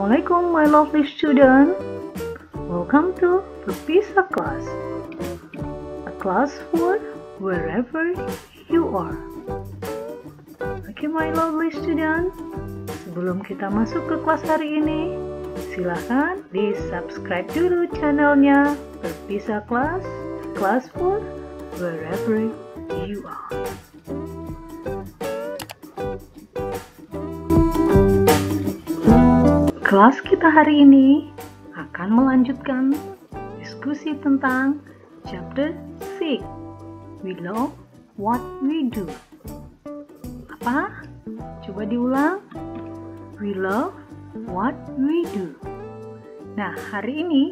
Assalamualaikum my lovely student. Welcome to the PISA class. A class for wherever you are. Okay my lovely student. Sebelum kita masuk ke kelas hari ini, silahkan di subscribe dulu channelnya The PISA class. Class for wherever you are. Kelas kita hari ini akan melanjutkan diskusi tentang chapter 6. We love what we do. Apa? Coba diulang. We love what we do. Nah, hari ini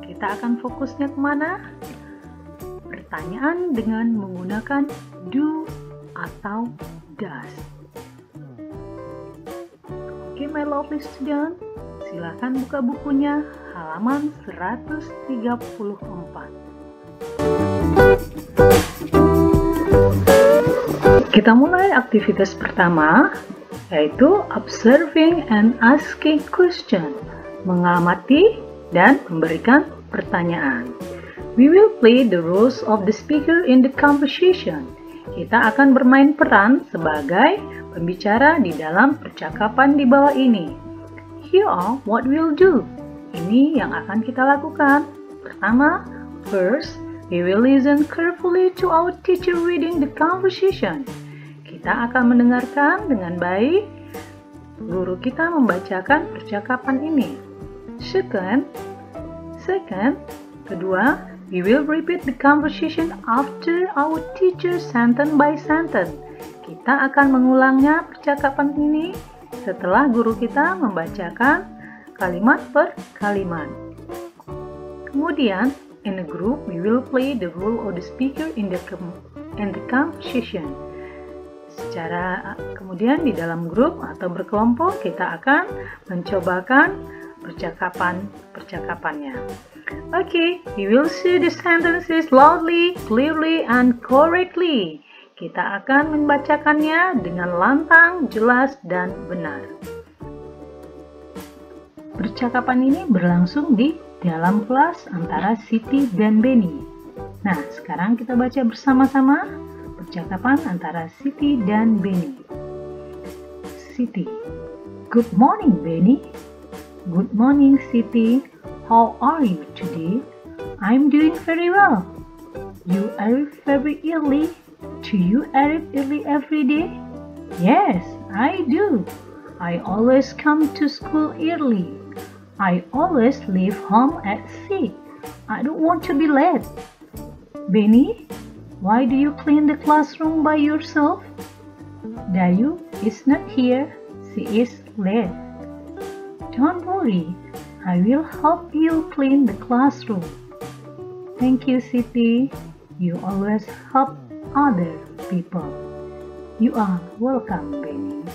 kita akan fokusnya kemana? Pertanyaan dengan menggunakan do atau does. Oke, my lovely student, silahkan buka bukunya halaman 134. Kita mulai aktivitas pertama, yaitu observing and asking question, mengamati dan memberikan pertanyaan. We will play the roles of the speaker in the conversation. Kita akan bermain peran sebagai pembicara di dalam percakapan di bawah ini. Here are what we'll do. Ini yang akan kita lakukan. Pertama, first, we will listen carefully to our teacher reading the conversation. Kita akan mendengarkan dengan baik guru kita membacakan percakapan ini. Second, kedua, we will repeat the conversation after our teacher sentence by sentence. Kita akan mengulangnya percakapan ini setelah guru kita membacakan kalimat per kalimat. Kemudian, in a group, we will play the role of the speaker in the conversation. Kemudian di dalam grup atau berkelompok, kita akan mencobakan percakapannya. Okay, we will say the sentences loudly, clearly, and correctly. Kita akan membacakannya dengan lantang, jelas, dan benar. Percakapan ini berlangsung di dalam kelas antara Siti dan Benny. Nah, sekarang kita baca bersama-sama percakapan antara Siti dan Benny. Siti, good morning, Benny. Good morning, Siti. How are you today? I'm doing very well. You arrive very early. Do you arrive early every day? Yes, I do. I always come to school early. I always leave home at 6. I don't want to be late. Benny, why do you clean the classroom by yourself? Dayu is not here. She is late. Don't worry. I will help you clean the classroom. Thank you, Siti. You always help other people. You are welcome, Benny.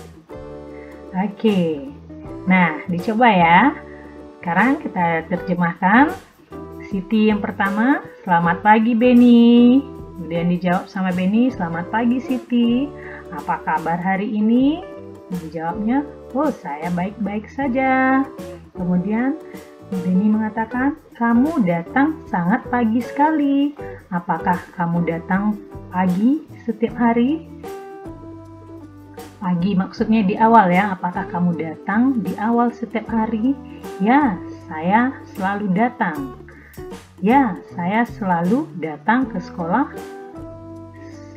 Oke. Nah, dicoba ya. Sekarang kita terjemahkan. Siti yang pertama, selamat pagi, Benny. Kemudian dijawab sama Benny, selamat pagi, Siti. Apa kabar hari ini? Dijawabnya, oh saya baik-baik saja. Kemudian Benny mengatakan, kamu datang sangat pagi sekali. Apakah kamu datang pagi setiap hari? Pagi maksudnya di awal ya. Apakah kamu datang di awal setiap hari? Ya, saya selalu datang. Ya, saya selalu datang ke sekolah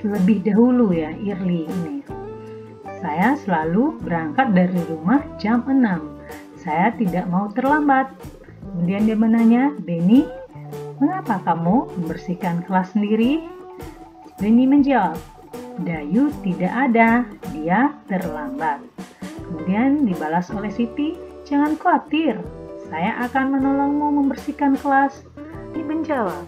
lebih dahulu ya, early ini. Saya selalu berangkat dari rumah jam 6. Saya tidak mau terlambat. Kemudian dia menanya, Benny, mengapa kamu membersihkan kelas sendiri? Benny menjawab, Dayu tidak ada, dia terlambat. Kemudian dibalas oleh Siti, jangan khawatir, saya akan menolongmu membersihkan kelas. Dia menjawab,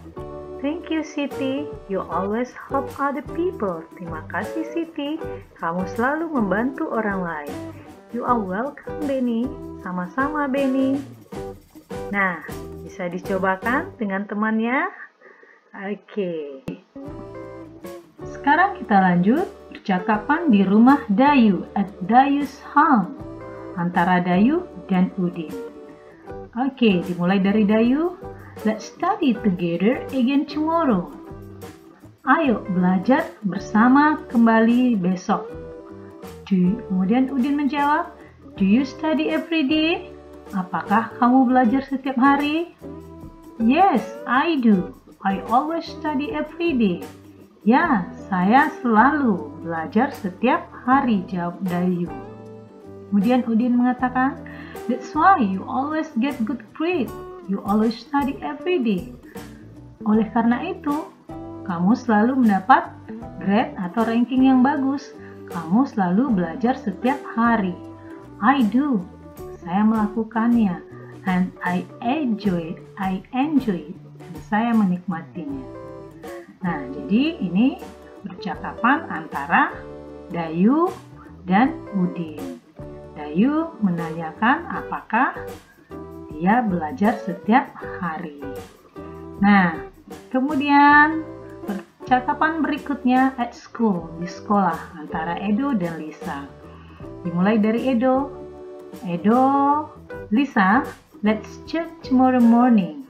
thank you Siti, you always help other people. Terima kasih Siti, kamu selalu membantu orang lain. You are welcome Benny, sama-sama Benny. Nah, bisa dicobakan dengan temannya? Oke. Sekarang kita lanjut percakapan di rumah Dayu at Dayu's home antara Dayu dan Udin. Oke, dimulai dari Dayu. Let's study together again tomorrow. Ayo belajar bersama kembali besok. Kemudian Udin menjawab, do you study every day? Apakah kamu belajar setiap hari? Yes, I do. I always study every day. Ya, saya selalu belajar setiap hari, jawab Dayu. Kemudian Udin mengatakan, that's why you always get good grade. You always study every day. Oleh karena itu, kamu selalu mendapat grade atau ranking yang bagus. Kamu selalu belajar setiap hari. I do. Saya melakukannya. And I enjoy it. Dan saya menikmatinya. Nah, jadi ini percakapan antara Dayu dan Udin. Dayu menanyakan apakah dia belajar setiap hari. Nah, kemudian percakapan berikutnya at school, di sekolah, antara Edo dan Lisa. Dimulai dari Edo. Lisa, let's jog tomorrow morning.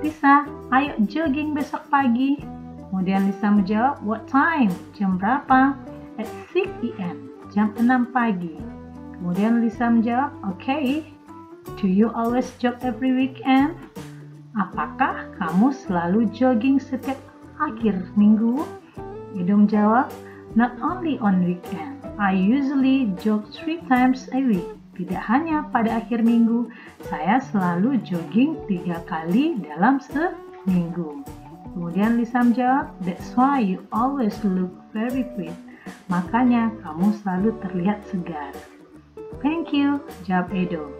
Lisa, ayo jogging besok pagi. Kemudian Lisa menjawab, what time? Jam berapa? At 6 AM, jam 6 pagi. Kemudian Lisa menjawab, okay. Do you always jog every weekend? Apakah kamu selalu jogging setiap akhir minggu? Edo menjawab, not only on weekend. I usually jog 3 times a week. Tidak hanya pada akhir minggu, saya selalu jogging 3 kali dalam seminggu. Kemudian Lisa menjawab, that's why you always look very fit. Makanya kamu selalu terlihat segar. Thank you, jawab Edo.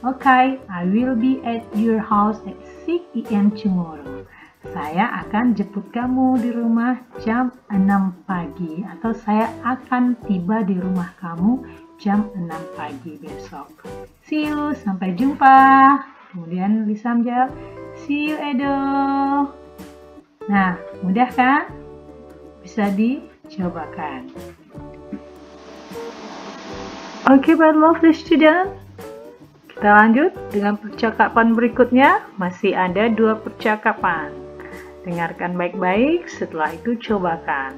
Okay, I will be at your house at 6 AM tomorrow. Saya akan jemput kamu di rumah jam 6 pagi atau saya akan tiba di rumah kamu jam 6 pagi besok. See you, sampai jumpa. Kemudian Lisa menjawab, see you Edo. Nah, mudah kan? Bisa dicobakan. Oke, my lovely student. Kita lanjut dengan percakapan berikutnya. Masih ada 2 percakapan. Dengarkan baik-baik, setelah itu cobakan.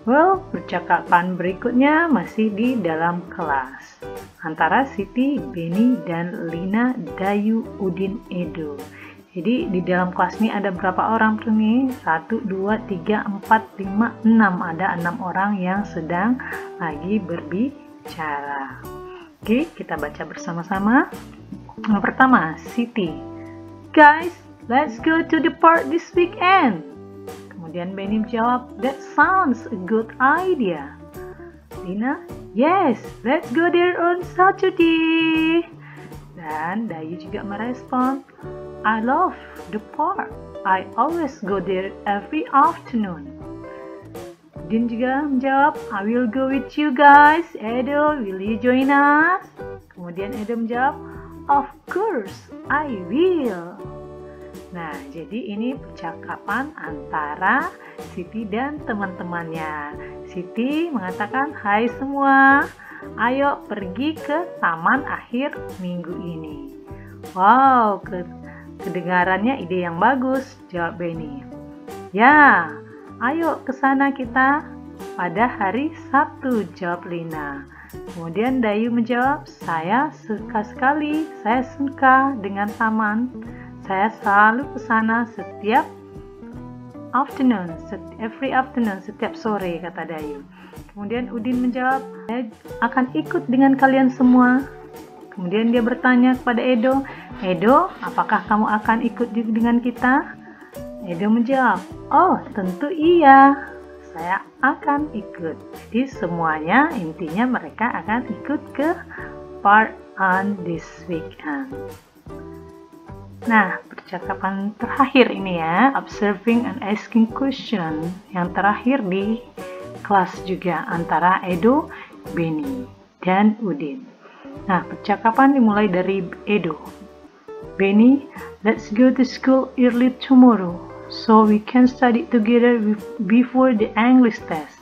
Well, percakapan berikutnya masih di dalam kelas antara Siti, Beni, dan Lina, Dayu, Udin, Edo. Jadi di dalam kelas ini ada berapa orang tuh nih? 1, 2, 3, 4, 5, 6. Ada 6 orang yang sedang lagi berbicara. Oke, kita baca bersama-sama. Yang pertama, Siti. Guys, let's go to the park this weekend. Kemudian Beni menjawab, that sounds a good idea. Lina, yes, let's go there on Saturday. Dan Dayu juga merespon, I love the park. I always go there every afternoon. Udin juga menjawab, I will go with you guys. Edo, will you join us? Kemudian Edo menjawab, of course, I will. Nah, jadi ini percakapan antara Siti dan teman-temannya. Siti mengatakan, hai semua, ayo pergi ke taman akhir minggu ini. Wow, kedengarannya ide yang bagus, jawab Beni. Ya, ayo ke sana kita pada hari Sabtu, jawab Lina. Kemudian Dayu menjawab, saya suka sekali, saya suka dengan taman. Saya selalu ke sana setiap every afternoon, setiap sore, kata Dayu. Kemudian Udin menjawab, saya akan ikut dengan kalian semua. Kemudian dia bertanya kepada Edo, Edo, apakah kamu akan ikut dengan kita? Edo menjawab, oh tentu iya, saya akan ikut. Jadi semuanya intinya mereka akan ikut ke park on this weekend. Nah, percakapan terakhir ini ya, observing and asking question, yang terakhir di kelas juga antara Edo, Beni, dan Udin. Nah, percakapan dimulai dari Edo. Beni, let's go to school early tomorrow, so we can study together before the English test.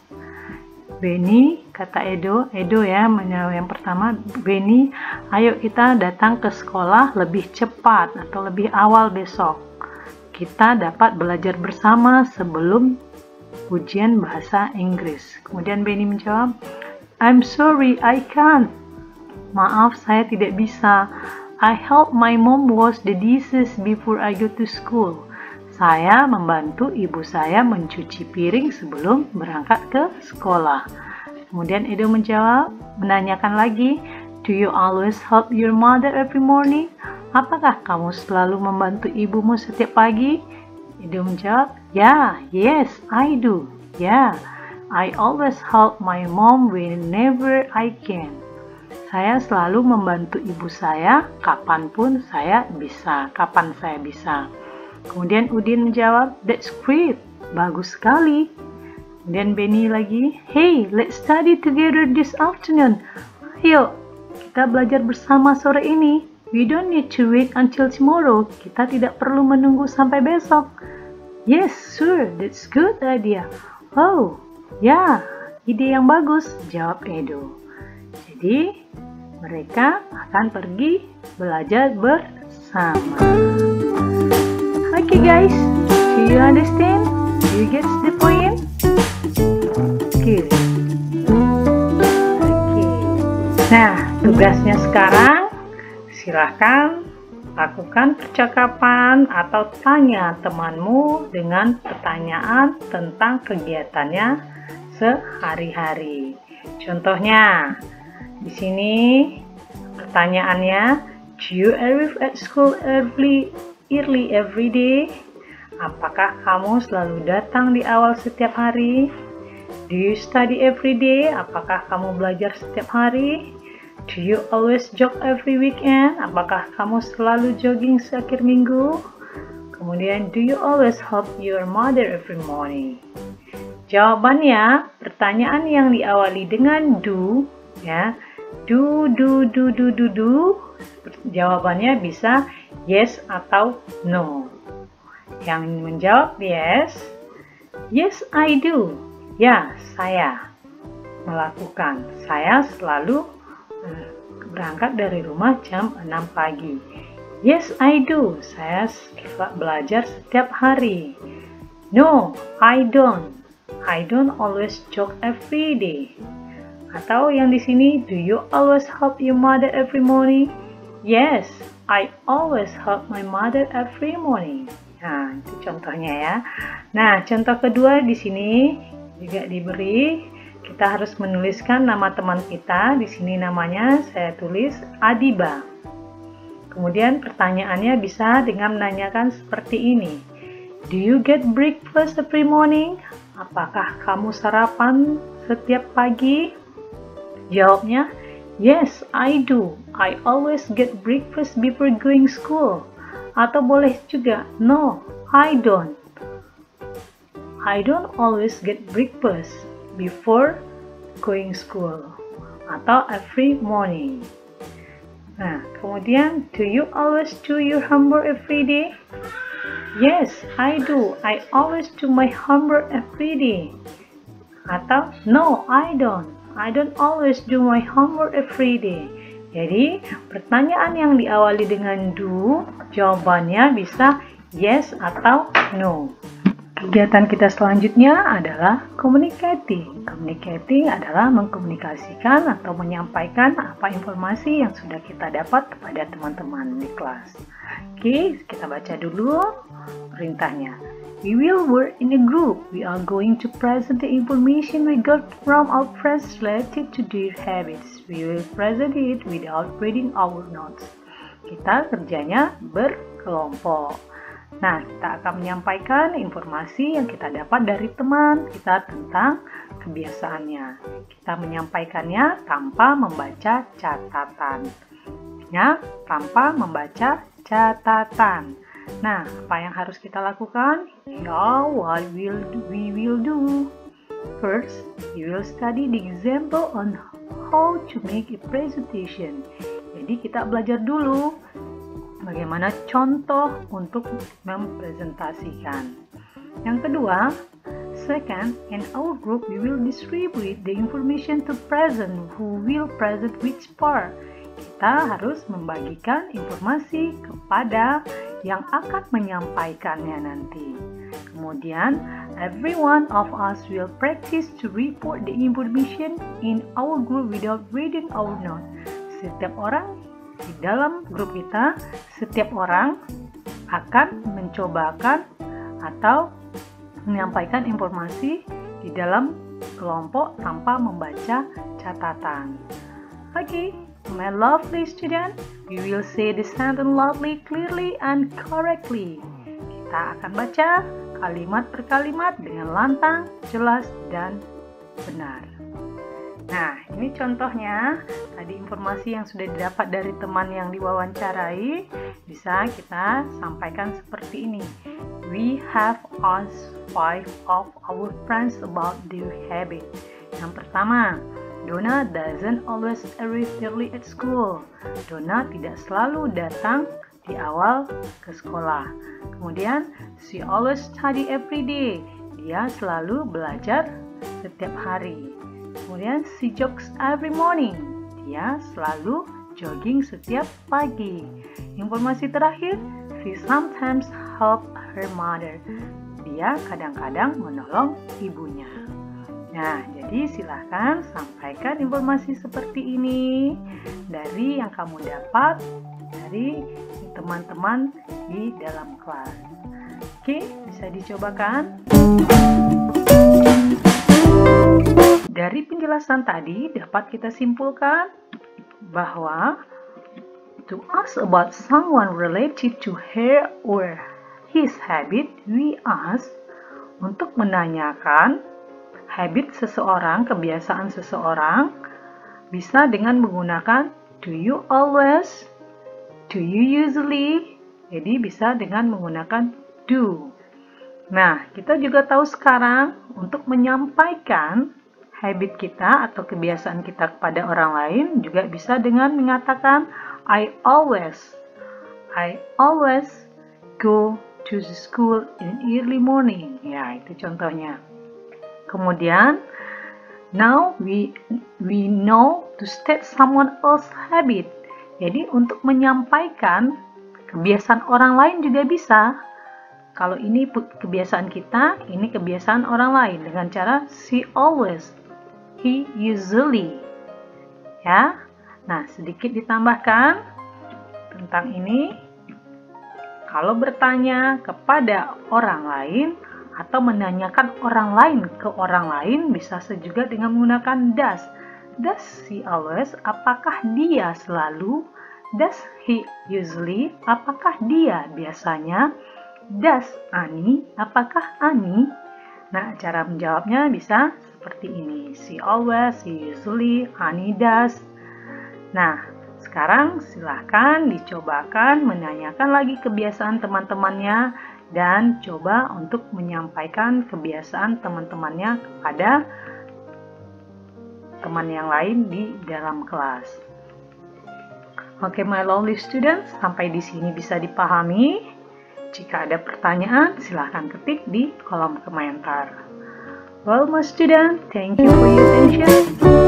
Beni, kata Edo ya, yang pertama, Benny, ayo kita datang ke sekolah lebih cepat atau lebih awal besok. Kita dapat belajar bersama sebelum ujian bahasa Inggris. Kemudian Benny menjawab, I'm sorry, I can't. Maaf, saya tidak bisa. I help my mom wash the dishes before I go to school. Saya membantu ibu saya mencuci piring sebelum berangkat ke sekolah. Kemudian Edo menanyakan lagi, do you always help your mother every morning? Apakah kamu selalu membantu ibumu setiap pagi? Edo menjawab, yes, I do. I always help my mom whenever I can. Saya selalu membantu ibu saya kapan saya bisa. Kemudian Udin menjawab, that's great, bagus sekali. Kemudian Benny lagi, hey, let's study together this afternoon. Ayo, kita belajar bersama sore ini. We don't need to wait until tomorrow. Kita tidak perlu menunggu sampai besok. Yes, sure, that's good idea. Oh, ya, ide yang bagus, jawab Edo. Jadi, mereka akan pergi belajar bersama. Okay guys, do you understand? Do you get the point? Good. Okay. Nah, tugasnya sekarang silahkan lakukan percakapan atau tanya temanmu dengan pertanyaan tentang kegiatannya sehari-hari. Contohnya, di sini pertanyaannya, do you arrive at school early every day? Apakah kamu selalu datang di awal setiap hari? Do you study every day? Apakah kamu belajar setiap hari? Do you always jog every weekend? Apakah kamu selalu jogging akhir minggu? Kemudian, do you always help your mother every morning? Jawabannya, pertanyaan yang diawali dengan do, ya, do. Jawabannya bisa yes atau no. Yang menjawab yes I do. Ya, saya melakukan. Saya selalu berangkat dari rumah jam 6 pagi. Yes, I do. Saya belajar setiap hari. No, I don't. I don't always jog every day. Atau yang di sini, do you always help your mother every morning? Yes, I always help my mother every morning. Nah, itu contohnya ya. Nah, contoh kedua di sini juga diberi, kita harus menuliskan nama teman kita. Di sini namanya saya tulis Adiba. Kemudian pertanyaannya bisa dengan menanyakan seperti ini. Do you get breakfast every morning? Apakah kamu sarapan setiap pagi? Jawabnya, yes, I do. I always get breakfast before going school. Atau boleh juga, no, I don't. I don't always get breakfast before going school. Atau every morning. Nah, kemudian, do you always do your homework every day? Yes, I do. I always do my homework every day. Atau, no, I don't. I don't always do my homework every day. Jadi, pertanyaan yang diawali dengan do, jawabannya bisa yes atau no. Kegiatan kita selanjutnya adalah communicating. Communicating adalah mengkomunikasikan atau menyampaikan apa informasi yang sudah kita dapat kepada teman-teman di kelas. Oke, kita baca dulu perintahnya. We will work in a group. We are going to present the information we got from our friends related to their habits. We will present it without reading our notes. Kita kerjanya berkelompok. Nah, kita akan menyampaikan informasi yang kita dapat dari teman kita tentang kebiasaannya. Kita menyampaikannya tanpa membaca catatan. Ya, tanpa membaca catatan. Nah, apa yang harus kita lakukan? Ya, what we will do. First, we will study the example on how to make a presentation. Jadi, kita belajar dulu bagaimana contoh untuk mempresentasikan. Yang kedua, Second, in our group, we will distribute the information to present who will present which part. Kita harus membagikan informasi kepada yang akan menyampaikannya nanti. Kemudian, every one of us will practice to report the information in our group without reading our note. Setiap orang di dalam grup kita, setiap orang akan mencobakan atau menyampaikan informasi di dalam kelompok tanpa membaca catatan. Okay, my lovely student, we will say the sentence loudly, clearly, and correctly. Kita akan baca kalimat per kalimat dengan lantang, jelas, dan benar. Nah, ini contohnya. Tadi informasi yang sudah didapat dari teman yang diwawancarai bisa kita sampaikan seperti ini. We have asked 5 of our friends about their habit. Yang pertama, Donna doesn't always arrive early at school. Donna tidak selalu datang di awal ke sekolah. Kemudian, she always study every day. Dia selalu belajar setiap hari. Kemudian, she jogs every morning. Dia selalu jogging setiap pagi. Informasi terakhir, she sometimes help her mother. Dia kadang-kadang menolong ibunya. Nah, jadi silahkan sampaikan informasi seperti ini dari yang kamu dapat dari teman-teman di dalam kelas. Oke, bisa dicobakan. Dari penjelasan tadi dapat kita simpulkan bahwa to ask about someone related to her or his habit, we ask untuk menanyakan habit seseorang, kebiasaan seseorang, bisa dengan menggunakan do you always, do you usually, jadi bisa dengan menggunakan do. Nah, kita juga tahu sekarang untuk menyampaikan habit kita atau kebiasaan kita kepada orang lain juga bisa dengan mengatakan I always go to the school in early morning. Ya, itu contohnya. Kemudian, now we know to state someone else's habit. Jadi, untuk menyampaikan kebiasaan orang lain juga bisa. Kalau ini kebiasaan kita, ini kebiasaan orang lain dengan cara she always, he usually. Ya. Nah, sedikit ditambahkan tentang ini. Kalau bertanya kepada orang lain atau menanyakan orang lain ke orang lain bisa juga dengan menggunakan does. Does he always? Apakah dia selalu? Does he usually? Apakah dia biasanya? Does Ani? Apakah Ani? Nah, cara menjawabnya bisa seperti ini. She always, he usually, Ani does. Nah, sekarang silahkan dicobakan menanyakan lagi kebiasaan teman-temannya dan coba untuk menyampaikan kebiasaan teman-temannya kepada teman yang lain di dalam kelas. Oke, my lovely students, sampai di sini bisa dipahami. Jika ada pertanyaan, silahkan ketik di kolom komentar. Well, my student, thank you for your attention.